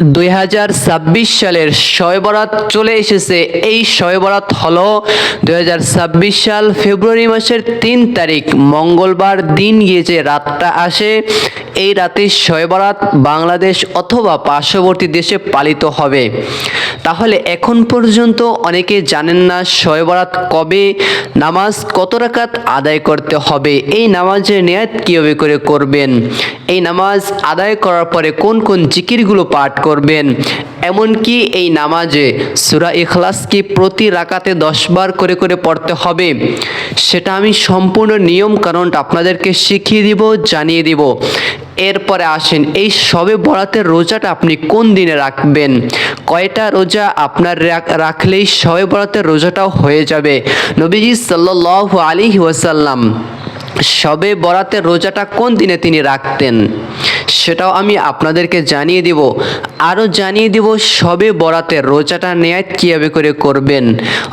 2026 সালের শবে বরাত চলে এসেছে। এই শবে বরাত হলো 2026 সাল ফেব্রুয়ারি মাসের 3 তারিখ মঙ্গলবার দিন গিয়ে যে রাতটা আসে, এই রাতে শবে বরাত বাংলাদেশ অথবা পার্শ্ববর্তী দেশে পালিত হবে। তাহলে এখন পর্যন্ত অনেকে জানেন না শবে বরাত কবে, নামাজ কত রাকাত আদায় করতে হবে, এই নামাজের নিয়ত কীভাবে করে করবেন, এই নামাজ আদায় করার পরে কোন কোন জিকিরগুলো পাঠ করবেন, এমনকি এই নামাজে সূরা ইখলাস কি প্রতি রাকাতে 10 বার করে করে পড়তে হবে, সেটা আমি সম্পূর্ণ নিয়ম কারণটা আপনাদেরকে শিখিয়ে দিব, জানিয়ে দিব। এরপরে আসেন এই শবে বরাতের রোজাটা আপনি কোন দিনে রাখবেন, কয়টা রোজা আপনার রাখলেই শবে বরাতের রোজাটাও হয়ে যাবে। নবীজি সাল্লাল্লাহু আলাইহি ওয়াসাল্লাম শবে বরাতের রোজাটা কোন দিনে তিনি রাখতেন সেটাও আমি আপনাদেরকে জানিয়ে দিব। আরও জানিয়ে দিব শবে বরাতের রোজাটা নিয়ত কীভাবে করে করবেন,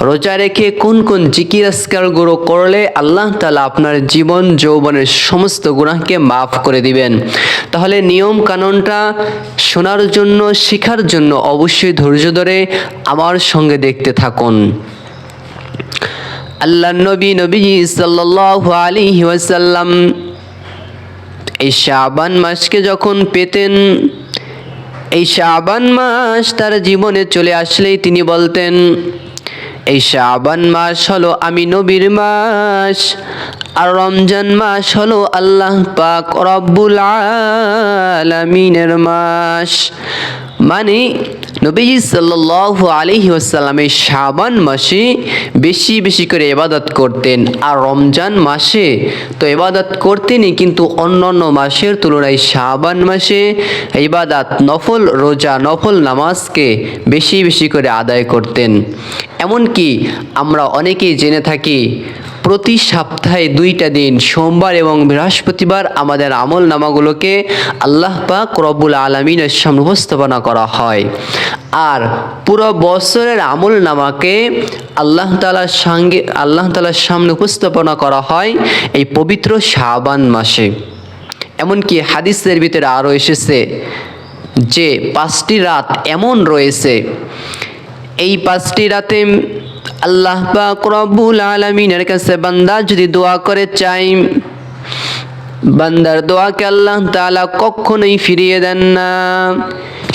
রোজা রেখে কোন কোন জিকির আজকারগুলো করলে আল্লাহ তাআলা আপনার জীবন যৌবনের সমস্ত গুনাহকে মাফ করে দিবেন। তাহলে নিয়ম কানুনটা শোনার জন্য, শেখার জন্য অবশ্যই ধৈর্য ধরে আমার সঙ্গে দেখতে থাকুন। আল্লাহর নবীজি সাল্লাল্লাহু আলাইহি ওয়াসাল্লাম এই শাবান মাসকে যখন পেতেন, এই শাবান মাস তার জীবনে চলে আসলেই তিনি বলতেন, এই শাবান মাস হলো আমি নবীর মাস, আর রমজান মাস হলো আল্লাহ পাক রব্বুল আলামিনের মাস। মানে নবীজি সাল্লাল্লাহু আলাইহি ওয়াসাল্লাম এই শাবান মাসে বেশি বেশি করে ইবাদত করতেন, আর রমজান মাসে তো ইবাদত করতেনই, কিন্তু অন্যান্য মাসের তুলনায় শাবান মাসে ইবাদত, নফল রোজা, নফল নামাজকে বেশি বেশি করে আদায় করতেন। এমনকি আমরা অনেকেই জেনে থাকি প্রতি সপ্তাহে 2টা দিন, সোমবার এবং বৃহস্পতিবার আমাদের আমল নামাগুলোকে আল্লাহ পাক রব্বুল আলামিনের সামনে উপস্থাপনা করা হয়, আর পুরো বছরের আমল নামাকে আল্লাহ তাআলার সামনে উপস্থাপনা করা হয় এই পবিত্র শাবান মাসে। এমনকি হাদিসের ভিতরে আরও এসেছে যে 5টি রাত এমন রয়েছে, এই 5টি রাতে আল্লাহ পাক রব্বুল আলামিনের কাছে বান্দা যদি দোয়া করে চাই, বান্দার দোয়াকে আল্লাহ তাআলা কখনোই ফিরিয়ে দেন না।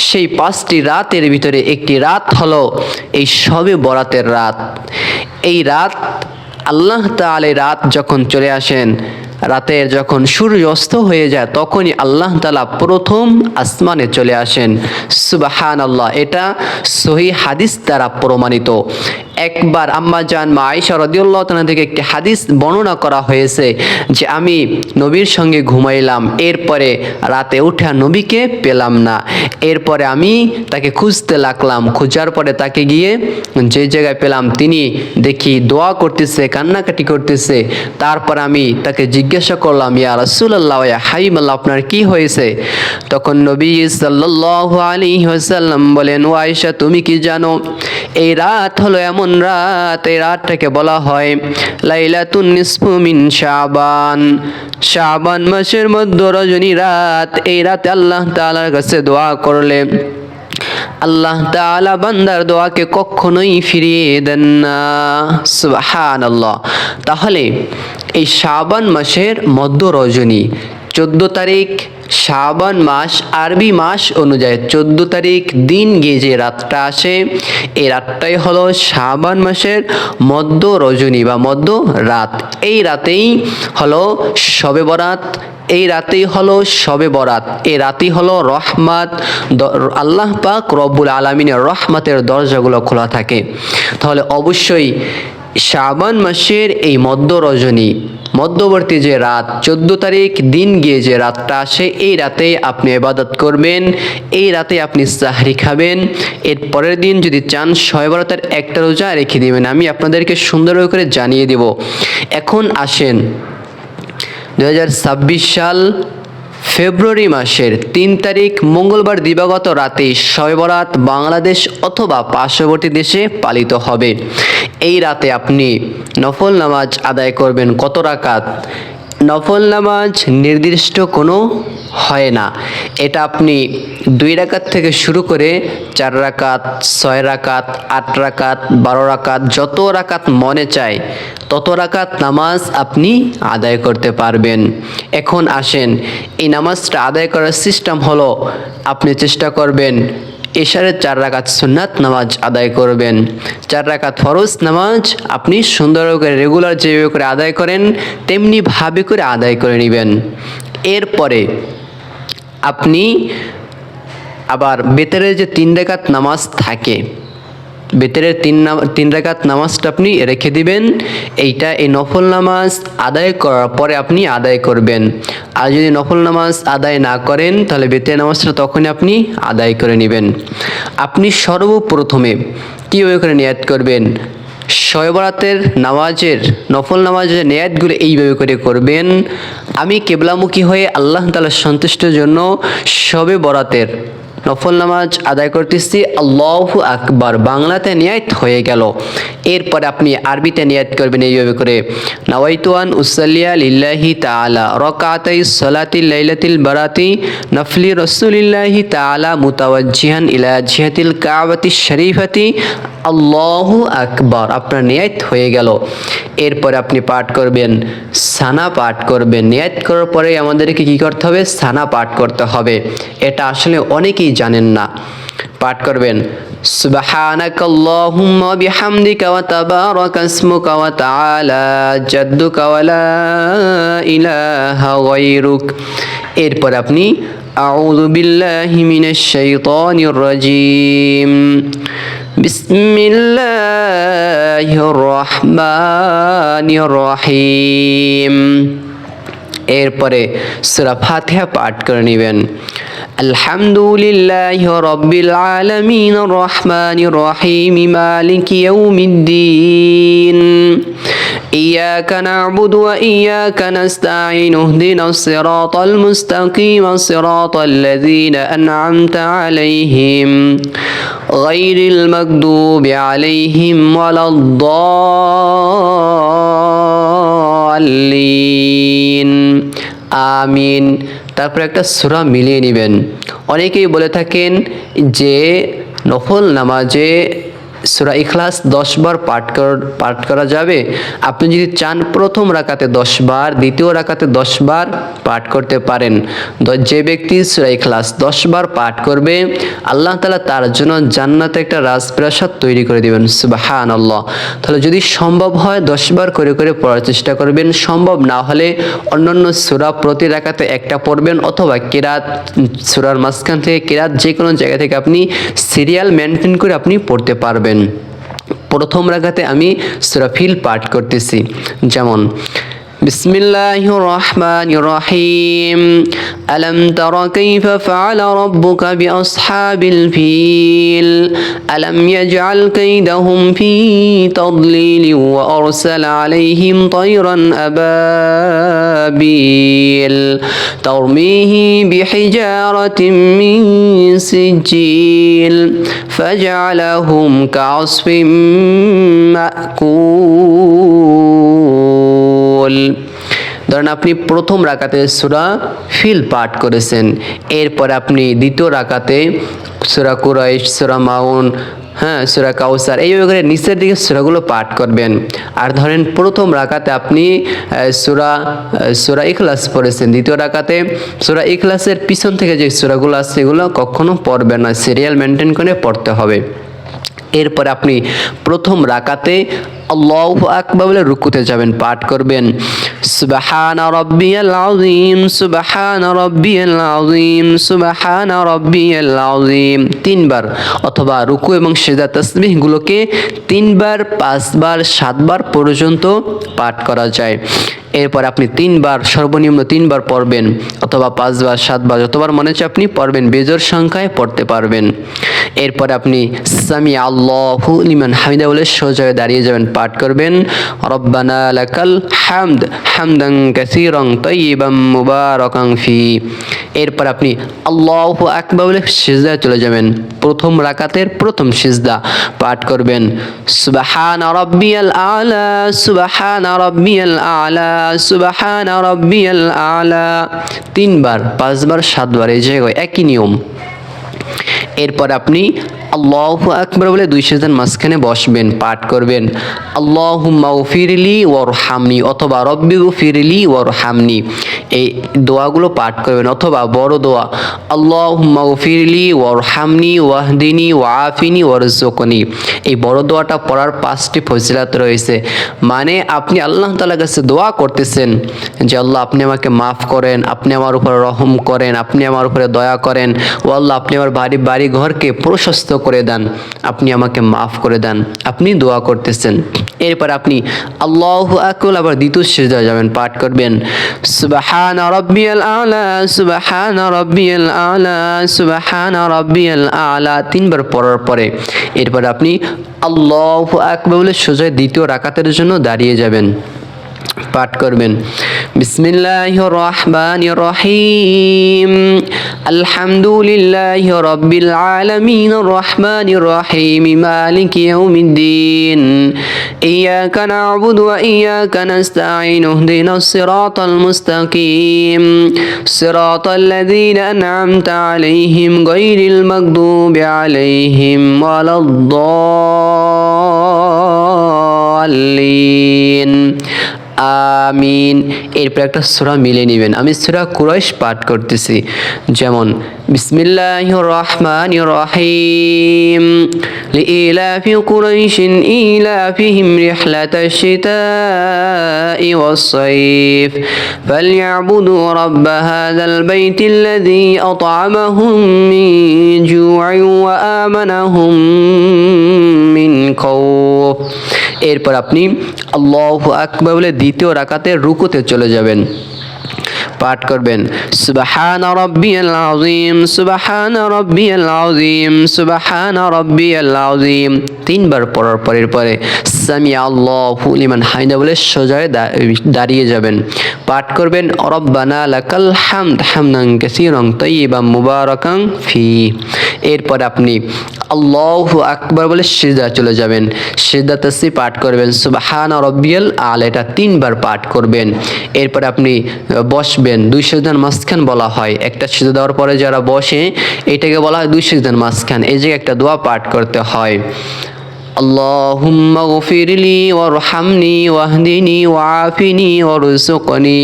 সেই 5টি রাতের ভিতরে একটি রাত হলো এই শবে বরাতের রাত। এই রাত আল্লাহ তাআলা রাত যখন চলে আসেন, রাতের যখন সূর্য অস্ত হয়ে যায়, তখনই আল্লাহ তাআলা প্রথম আসমানে চলে আসেন। সুবহানাল্লাহ, এটা সহিহ হাদিস দ্বারা প্রমাণিত। একবার আম্মা জান মা আয়েশা রাদিয়াল্লাহু তাআলা থেকে একটি হাদিস বর্ণনা করা হয়েছে যে আমি নবীর সঙ্গে ঘুমাইলাম, এরপরে রাতে উঠে নবীকে পেলাম না, এরপরে আমি তাকে খুঁজতে লাগলাম, খোঁজার পরে তাকে গিয়ে যে জায়গায় পেলাম তিনি দেখি দোয়া করতেছে, কান্নাকাটি করতেছে। তারপর আমি তাকে জিজ্ঞাসা করলাম, ইয়া রাসূলুল্লাহ, ইয়া হাবিবাল্লাহ, আপনার কি হয়েছে? তখন নবী সাল্লাল্লাহু আলাইহি ওয়াসাল্লাম বলেন, ও আয়েশা, তুমি কি জানো এই রাত হলো এমন রাত, এই রাতটাকে বলা হয় লাইলাতুন নিসফু মিন শাবান, শাবান মাসের মধ্য রজনী রাত। এই রাতে আল্লাহ তাআলার কাছে দোয়া করলে আল্লাহ তাআলা বান্দার দোয়াকে কখনোই ফিরিয়ে দেন না। সুবহানাল্লাহ। তাহলে এই শাবান মাসের মধ্য রজনী 14 তারিখ শাবান মাস, আরবি মাস অনুযায়ী 14 তারিখ দিন গিয়ে যে রাতটা আসে, এই রাতটাই হলো শাবান মাসের মধ্য রজনী বা মধ্য রাত। এই রাতেই হলো শবে বরাত, এই রাতেই হলো শবে বরাত, এই রাতেই হলো রহমত, আল্লাহ পাক রব্বুল আলামিনের রহমতের দরজাগুলো খোলা থাকে। তাহলে অবশ্যই শাবান মাসের এই মধ্য রজনী, মধ্যবর্তী যে রাত 14 তারিখ দিন গিয়ে যে রাতটা আসে, এই রাতে আপনি ইবাদত করবেন, এই রাতে আপনি সাহরি খাবেন। এর পরের দিন যদি চান শবে বরাতের একটা রোজা রেখে দিবেন, আমি আপনাদেরকে সুন্দর করে জানিয়ে দেব। এখন আসেন 2026 সাল ফেব্রুয়ারি মাসের 3 তারিখ মঙ্গলবার দিবাগত রাতে শবে বরাত বাংলাদেশ অথবা পার্শ্ববর্তী দেশে পালিত হবে। এই রাতে আপনি নফল নামাজ আদায় করবেন কত রাকাত, নফল নামাজ নির্দিষ্ট কোনো হয় না, এটা আপনি 2 রাকাত থেকে শুরু করে 4 রাকাত, 6 রাকাত, 8 রাকাত, 12 রাকাত, যত রাকাত মনে চায় তত রাকাত নামাজ আপনি আদায় করতে পারবেন। এখন আসেন, এই নামাজটা আদায় করার সিস্টেম হলো, আপনি চেষ্টা করবেন এশারের 4 রাকাত সুন্নাত নামাজ আদায় করবেন। 4 রাকাত ফরজ নামাজ আপনি সুন্দর করে রেগুলার যেভাবে করে আদায় করেন তেমনি ভাবে করে আদায় করে নেবেন। এরপরে আপনি আবার বেতরের যে 3 রাকাত নামাজ থাকে, বেতরের 3 রাকাত নামাজটা আপনি রেখে দিবেন। এই নফল নামাজ আদায় করার পরে আপনি আদায় করবেন। আর যদি নফল নামাজ আদায় না করেন তাহলে বেতরের নামাজটা তখনই আপনি আদায় করে নেবেন। আপনি সর্বপ্রথমে কীভাবে করে নিয়াত করবেন? শবে বরাতের নামাজের নফল নামাজের নিয়াতগুলো এইভাবে করে করবেন, আমি কেবলামুখী হয়ে আল্লাহ তাআলার সন্তুষ্টির জন্য শবে বরাতের নফল নামাজ আদায় করতেছি, আল্লাহু আকবার বাংলাতে নিয়াত হয়ে গেল। এরপরে আপনি আরবিতে নিয়াত করবেন এইভাবে করে, নাওয়াইতু আন উসাল্লিয়া লিল্লাহি তাআলা রাকাতাই সালাতিল লাইলাতিল বারাতি নফলি রাসূলিল্লাহি তাআলা মুতাওয়াজ্জিহান ইলা জিহাতিল কাবাতিশ শরীফাতি আল্লাহু আকবার, আপনার নিয়াত হয়ে গেল। এরপরে আপনি পাঠ করবেন, সানা পাঠ করবেন। নিয়াত করার পরে আমাদেরকে কি করতে হবে? সানা পাঠ করতে হবে। এটা আসলে অনেকেই জানেন না। পাঠ করবেন, সুবহানাকাল্লাহুম্মা বিহামদিকা ওয়া তাবারাকা ইসমুকা ওয়া তাআলা জাদ্দুকা ওয়া লা ইলাহা গায়রুক। এরপর আপনি আউযু বিল্লাহি মিনাশ শাইতানির রাজিম, বিসমিল্লাহির রহমানির রহিম। এরপরে সূরা ফাতিহা পাঠ করে নেবেন। আলহামদুলিল্লাহি রাব্বিল আলামিন আর রহমানির রহিম মালিকি ইয়াউমিদ্দিন ইয়্যাকা না'বুদু ওয়া ইয়্যাকা নাস্তাঈন ইহদিনাস সিরাতাল মুস্তাকিম সিরাতাল লাযীনা আন'আমতা আলাইহিম গায়রিল মাগদুবি আলাইহিম ওয়ালাদ-দাল্লিন। আমিন। তারপর একটা সূরা মিলিয়ে নেবেন। অনেকেই বলে থাকেন যে নফল নামাজে সূরা ইখলাস 10 বার পাঠ করা যাবে। আপনি যদি চান প্রথম রাকাতে 10 বার, দ্বিতীয় রাকাতে 10 বার পাঠ করতে পারেন। যে ব্যক্তি সূরা ইখলাস 10 বার পাঠ করবে আল্লাহ তাআলা তার জন্য জান্নাতে একটা রাজপ্রাসাদ তৈরি করে দিবেন। সুবহানাল্লাহ। তাহলে যদি সম্ভব হয় 10 বার করে করে পড়ার চেষ্টা করবেন। সম্ভব না হলে অন্যান্য সূরা প্রতি রাকাতে একটা পড়বেন, অথবা কিরাত সূরার মাঝখান থেকে কিরাত যে কোনো জায়গা থেকে আপনি সিরিয়াল মেনটেন করে আপনি পড়তে পারবেন। প্রথম রাকাতে আমি সূরা ফিল পাঠ করতেছি, যেমন বিসমিল্লাহির রহমানির রহিম আলাম তারা কাইফা ফাআলা রাব্বুকা বিআসহাবিল ফিল আলাম ইয়াজআল কাইদাহুম ফি তাদলিল ওয়া আরসালা আলাইহিম তায়রান আবাবিল তারমিহি বিহিজারাতিন মিন সিজিল ফাজআলাহুম কাআসফিম মাকুল। ধরেন আপনি প্রথম রাকাতে সূরা ফিল পাঠ করেছেন, এরপর আপনি দ্বিতীয় রাকাতে সূরা কুরাইশ, সূরা মাউন, সূরা কাউসার, এইভাবে করে নিচের দিকে সূরাগুলো পাঠ করবেন। আর ধরেন প্রথম রাকাতে আপনি সূরা ইখলাস পড়েছেন, দ্বিতীয় রাকাতে সূরা ইখলাসের পিছন থেকে যে সূরাগুলো আছে এগুলো কখনো পড়বেন না, সিরিয়াল মেনটেন করে পড়তে হবে। এরপর আপনি প্রথম রাকাতে আল্লাহু আকবার বলে রুকুতে যাবেন, পাঠ করবেন সুবহানা রাব্বিয়াল আযীম, সুবহানা রাব্বিয়াল আযীম, সুবহানা রাব্বিয়াল আযীম 3 বার, অথবা রুকু এবং সিজদা তাসবিহগুলোকে 3 বার, 5 বার, 7 বার পর্যন্ত পাঠ করা যায়। এরপর আপনি 3 বার, সর্বনিম্ন 3 বার পড়বেন, অথবা 5 বার, 7 বার, যতবার মনে হচ্ছে আপনি পড়বেন, বেজোড় সংখ্যায় পড়তে পারবেন। এরপর আপনি সামি আল্লাহু লিমান হামিদা বলে সোজা হয়ে দাঁড়িয়ে যাবেন, পাঠ করবেন রব্বানা লাকাল হামদ হামদান কাসীরান তাইয়িবান মুবারাকান ফি। এরপর আপনি আল্লাহু আকবার বলে সিজদায় চলে যাবেন। প্রথম রাকাতের প্রথম সিজদা পাঠ করবেন সুবহান রাব্বিয়াল আলা সুবহান রাব্বিয়াল আলা সুবহান রাব্বিয়াল আলা, 3 বার 5 বার 7 বার এই জায়গায় একই নিয়ম। এরপর আপনি আল্লাহু আকবার বলে 2 সিজদার মাঝখানে বসবেন, পাঠ করবেন আল্লাহুম্মা গফিরলি ওয়ারহামনি অথবা রব্বি গফিরলি ওয়ারহামনি, এই দোয়াগুলো পাঠ করবেন। অথবা বড় দোয়া আল্লাহুম্মা গফিরলি ওয়ারহামনি ওয়াহদিনি ওয়াআফিনি ওয়ারযুকনি, এই বড় দোয়াটা পড়ার 5টি ফজিলত রয়েছে। মানে আপনি আল্লাহ তাআলার কাছে দোয়া করতেছেন যে আল্লাহ আপনি আমাকে মাফ করেন, আপনি আমার উপরে রহম করেন, আপনি আমার উপরে দয়া করেন, ও আল্লাহ আপনি আমার বাড়ি ঘরকে প্রশস্ত করে দেন, আপনি আমাকে মাফ করে দেন, আপনি দোয়া করতেছেন। এরপর আপনি আল্লাহু আকবার আবার দ্বিতীয় সিজদায় যাবেন, পাঠ করবেন সুবহান রাব্বিয়াল আলা সুবহান রাব্বিয়াল আলা সুবহান রাব্বিয়াল আলা, 3 বার পড়ার পরে এরপর আপনি আল্লাহু আকবার বলে সোজা দ্বিতীয় রাকাতের জন্য দাঁড়িয়ে যাবেন, পাঠ করবেন বিসমিল্লাহির রহমানির রহিম আলহামদুলিল্লাহি রাব্বিল আলামিন রহমানির রহিম মালিকি ইয়াউমিদ্দিন ইয়াকা না'বুদু ওয়া ইয়াকা নাস্তাঈন ইহদিনাস সিরাতাল মুস্তাকিম সিরাতাল লাযীনা আন'আমতা আলাইহিম গায়রিল মাগদুবি আলাইহিম ওয়ালাদ-দাল্লিন আমিন। এরপর একটা সূরা মিলে নেবেন। আমি সূরা কুরাইশ পাঠ করতেছি, যেমন বিসমিল্লাহির রহমানির রহিম লিইলাফি কুরাইশিন ইলাফিহিম রিহলাতাশ শিতাই ওয়াস-সাইফ ফালইয়াবুদু রাব্ব হাযাল বাইতিল্লাযী আত'আমাহুম মিন জু'ইন ওয়া আমানাহুম মিন খাউফ। এরপর আপনি আল্লাহু আকবার বলে দ্বিতীয় রাকাতের রুকুতে চলে যাবেন, পাঠ করবেন সুবহান রাব্বিয়াল আযীম সুবহান রাব্বিয়াল আযীম সুবহান রাব্বিয়াল আযীম, 3 বার পড়ার পরে সামি আল্লাহু লিমান হামিদা বলে সোজা দাঁড়িয়ে যাবেন, পাঠ করবেন রব্বানা লাকাল হামদ হামদান কাসীরান তাইয়িবান মুবারাকান ফি। এরপর আপনি আল্লাহু আকবার বলে সিজদা চলে যাবেন, সিজদা তাসবিহ পাঠ করবেন সুবহান রাব্বিয়াল আলা, এটা 3 বার পাঠ করবেন। এরপর আপনি বসবেন, 2 সিজদার মাঝখান বলা হয়, একটা সিজদা দেওয়ার পরে যারা বসে এটাকে বলা হয় 2 সিজদার মাঝখান। এই যে একটা দোয়া পাঠ করতে হয় আল্লাহুম্মা গফিরলি ওয়ারহামনি ওয়াহদিনি ওয়াআফিনি ওয়ারযুকনি,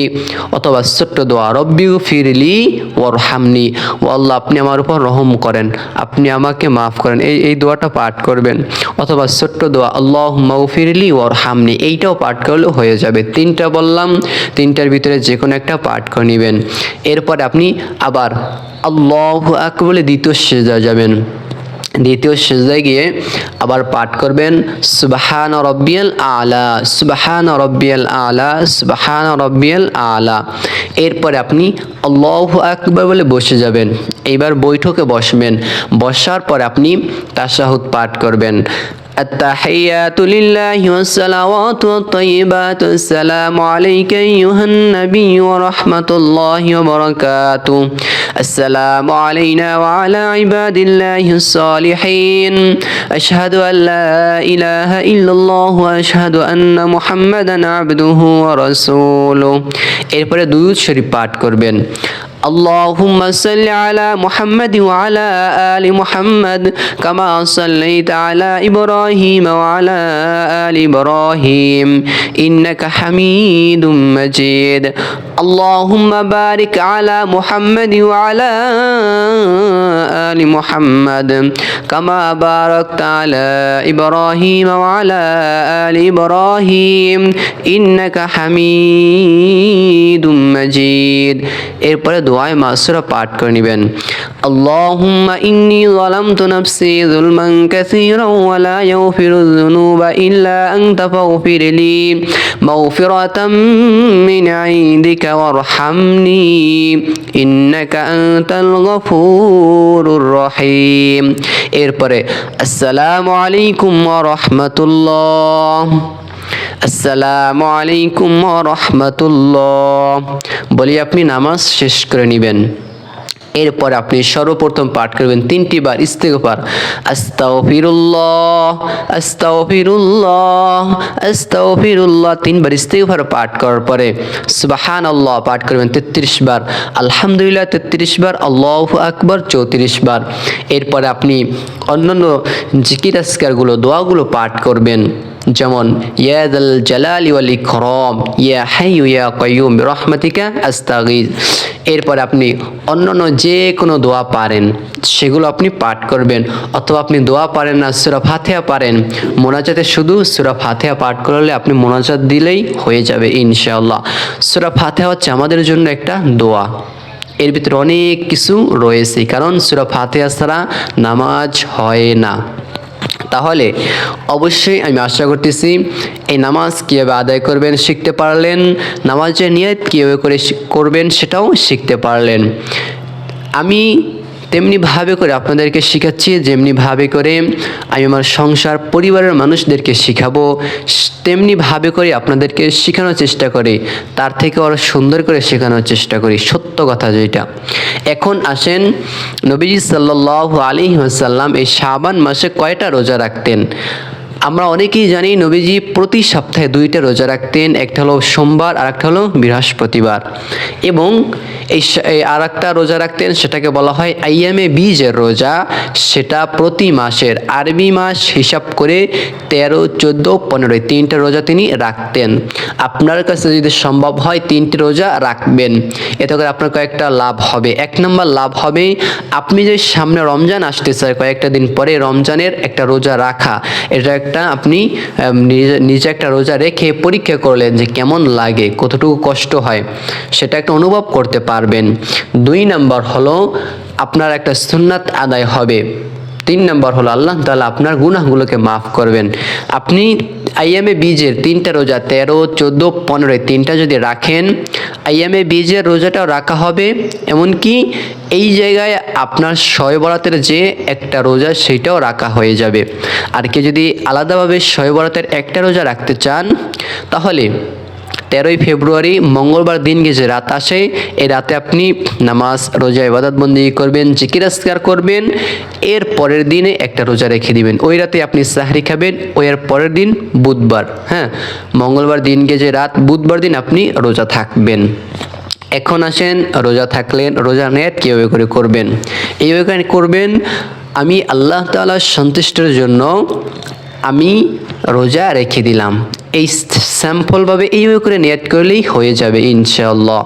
অথবা ছোট্ট দোয়া রব্বি গফিরলি ওয়ারহামনি, ও আল্লাহ আপনি আমার উপর রহম করেন, আপনি আমাকে মাফ করেন, এই দোয়াটা পাঠ করবেন। অথবা ছোট্ট দোয়া আল্লাহুম্মা গফিরলি ওয়ারহামনি, এইটাও পাঠ করলেও হয়ে যাবে। 3টা বললাম, 3টার ভিতরে যে কোনো একটা পাঠ করে নেবেন। এরপর আপনি আবার আল্লাহু আকবার বলে দ্বিতীয় সিজদায় যাবেন, দ্বিতীয় সিজদায় গিয়ে আবার পাঠ করবেন সুবহান রাব্বিয়াল আলা সুবহান রাব্বিয়াল আলা সুবহান রাব্বিয়াল আলা। এরপরে আপনি আল্লাহু আকবার বলে বসে যাবেন, এইবার বৈঠকে বসবেন, বসার পর আপনি তাশাহুদ পাঠ করবেন التحيات لله والصلوات والطيبات السلام عليك أيها النبي ورحمة الله وبركاته السلام علينا وعلى عباد الله الصالحين أشهد أن لا إله إلا الله وأشهد أن محمدا عبده ورسوله। এরপরে দুরূদ শরীফ পাঠ করবেন اللهم صل على محمد وعلى آل محمد كما صليت على إبراهيم وعلى آل إبراهيم إنك حميد مجيد اللهم بارك على محمد وعلى آل محمد كما باركت على إبراهيم وعلى آل إبراهيم إنك حميد مجيد। এরপরে দোয়ায়ে মাসুরা পাঠ করে নেবেন আল্লাহুম্মা ইন্নী যালামতু নাফসি যুলমান কাসীরান ওয়া লা ইয়াগফিরুয যুনুবা ইল্লা আনতা ফাগফিরলি মাগফিরাতাম মিন ইনদিকা ওয়ারহামনি ইন্নাকা আনতাল গফুরুর রহিম। এরপরে আসসালামু আলাইকুম ওয়া রাহমাতুল্লাহ আসসালামু আলাইকুম ওয়া রাহমাতুল্লাহ বলি আপনি নামাজ শেষ করে নেবেন। এরপর আপনি সর্বপ্রথম পাঠ করবেন 3টি বার ইস্তিগফার, আস্তাগফিরুল্লাহ আস্তাগফিরুল্লাহ আস্তাগফিরুল্লাহ। 3বার ইস্তিগফার পাঠ করার পরে সুবহানাল্লাহ পাঠ করবেন 33 বার, আলহামদুলিল্লাহ 33 বার, আল্লাহু আকবার 34 বার। এরপরে আপনি অন্যান্য জিকির আজকারগুলো, দোয়াগুলো পাঠ করবেন, যেমন ইয়া যাল জালালি ওয়াল ইকরাম, ইয়া হাইয়ু ইয়া কাইয়ুম বিরহমাতিকা আস্তাগীথ। এরপর আপনি অন্যান্য যে কোনো দোয়া পারেন সেগুলো আপনি পাঠ করবেন, অথবা আপনি দোয়া পারেন না, সূরা ফাতিহা পারেন, মোনাজাতে শুধু সূরা ফাতিহা পাঠ করলে আপনি মোনাজাত দিলেই হয়ে যাবে ইনশাআল্লাহ। সূরা ফাতিহা হচ্ছে আমাদের জন্য একটা দোয়া, এর ভিতরে অনেক কিছু রয়েছে, কারণ সূরা ফাতিহা ছাড়া নামাজ হয় না। তাহলে অবশ্যই আমি আশা করতেছি এই নামাজ কীভাবে আদায় করবেন শিখতে পারলেন, নামাজের নিয়ত কীভাবে করে করবেন সেটাও শিখতে পারলেন। আমি তেমনিভাবে করে আপনাদেরকে শেখাচ্ছি, যেমনিভাবে করে আমি আমার সংসার পরিবারের মানুষদেরকে শেখাবো, তেমনিভাবে করে আপনাদেরকে শেখানোর চেষ্টা করি, তার থেকে আরও সুন্দর করে শেখানোর চেষ্টা করি, সত্য কথা যেটা। এখন আসেন, নবীজি সাল্লাল্লাহু আলাইহি ওয়াসাল্লাম এই শাবান মাসে কয়টা রোজা রাখতেন? আমরা অনেকেই জানি নবীজি প্রতি সপ্তাহে 2টা রোজা রাখতেন, একটা হলো সোমবার আর একটা হলো বৃহস্পতিবার, এবং এই আর একটা রোজা রাখতেন সেটাকে বলা হয় আইয়ামে বীজের রোজা, সেটা প্রতি মাসের আরবি মাস হিসাব করে 13, 14, 15 3টা রোজা তিনি রাখতেন। আপনার কাছে যদি সম্ভব হয় 3টি রোজা রাখবেন, এতে করে আপনার কয়েকটা লাভ হবে। 1 নম্বর লাভ হবে, আপনি যে সামনে রমজান আসতেছে কয়েকটা দিন পরে, রমজানের একটা রোজা রাখা, এটা আপনি নিজে একটা রোজা রেখে পরীক্ষা করলেন যে কেমন লাগে, কতটুকু কষ্ট হয়, সেটা একটা অনুভব করতে পারবেন। 2 নম্বর হলো আপনার একটা সুন্নাত আদায় হবে। 3 নম্বর হলো আল্লাহ তাআলা আপনার গুনাহগুলোকে মাফ করবেন। আপনি আইয়ামে বীজের 3টা রোজা 13, 14, 15 3টা যদি রাখেন, আইয়ামে বীজের রোজাটাও রাখা হবে, এমনকি এই জায়গায় আপনার শবে বরাতের যে একটা রোজা সেটাও রাখা হয়ে যাবে। আর কি যদি আলাদাভাবে শবে বরাতের একটা রোজা রাখতে চান, তাহলে 13ই ফেব্রুয়ারি মঙ্গলবার দিন যে রাত আসে, এই রাতে আপনি নামাজ, রোজা, ইবাদত বন্দেগী করবেন, জিকির আজকার করবেন, এর পরের দিনে একটা রোজা রেখে দিবেন, ওই রাতে আপনি সাহরি খাবেন, ওই এর পরের দিন বুধবার, হ্যাঁ মঙ্গলবার দিন যে রাত, বুধবার দিন আপনি রোজা থাকবেন। এখন আসেন, রোজা থাকলেন, রোজা নিয়ত কীভাবে করে করবেন? এইভাবে করবেন, আমি আল্লাহ তাআলার সন্তুষ্টির জন্য আমি রোজা রেখে দিলাম, এই স্যাম্পলভাবে এইভাবে করে নিয়ত করলেই হয়ে যাবে ইনশাআল্লাহ।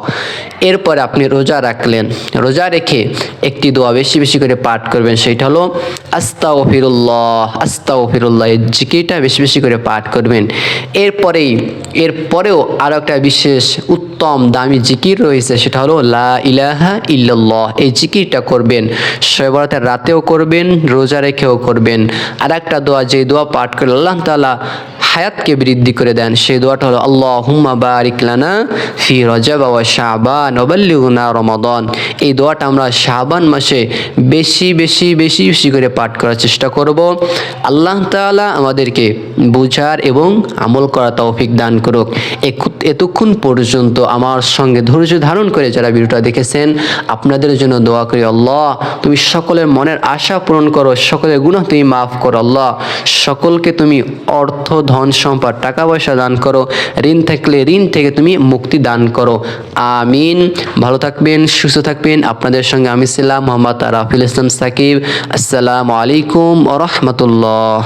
এরপর আপনি রোজা রাখলেন, রোজা রেখে একটি দোয়া বেশি বেশি করে পাঠ করবেন, সেটা হলো আস্তাগফিরুল্লাহ আস্তাগফিরুল্লাহ, এই জিকিরটা বেশি বেশি করে পাঠ করবেন। এরপরেও আরও একটা বিশেষ উত্তম দামি জিকির রয়েছে, সেটা হলো লা ইলাহা ইল্লাল্লাহ, এই জিকিরটা করবেন, শবে বরাতের রাতেও করবেন, রোজা রেখেও করবেন। আর একটা দোয়া, যে দোয়া পাঠ করলে আল্লাহ তাআলা হায়াতকে বৃদ্ধি করে দেন, সেই দোয়াটা হলো আল্লাহুম্মা বারিক লানা ফি রজব ওয়া শাবান ওয়া বাল্লিগনা রমাদান। এই দোয়াটা আমরা শাবান মাসে বেশি বেশি বেশি বেশি করে পাঠ করার চেষ্টা করব। আল্লাহ তাআলা আমাদেরকে বুঝার এবং আমল করার তৌফিক দান করুক। এতক্ষণ পর্যন্ত আমার সঙ্গে ধৈর্য ধারণ করে যারা ভিডিওটা দেখেছেন, আপনাদের জন্য দোয়া করি, আল্লাহ তুমি সকলের মনের আশা পূরণ করো, সকলের গুনাহ তুমি মাফ করো, আল্লাহ সকলকে তুমি অর্থ, ধন সম্পদ, টাকা পয়সা দান করো, ঋণ থাকলে ঋণ থেকে তুমি মুক্তি দান করো, আমিন। ভালো থাকবেন, সুস্থ থাকবেন। আপনাদের সঙ্গে আমি ছিলাম মোহাম্মদ রাফিল ইসলাম সাকিব। আসসালামু আলাইকুম ওয়া রাহমাতুল্লাহ।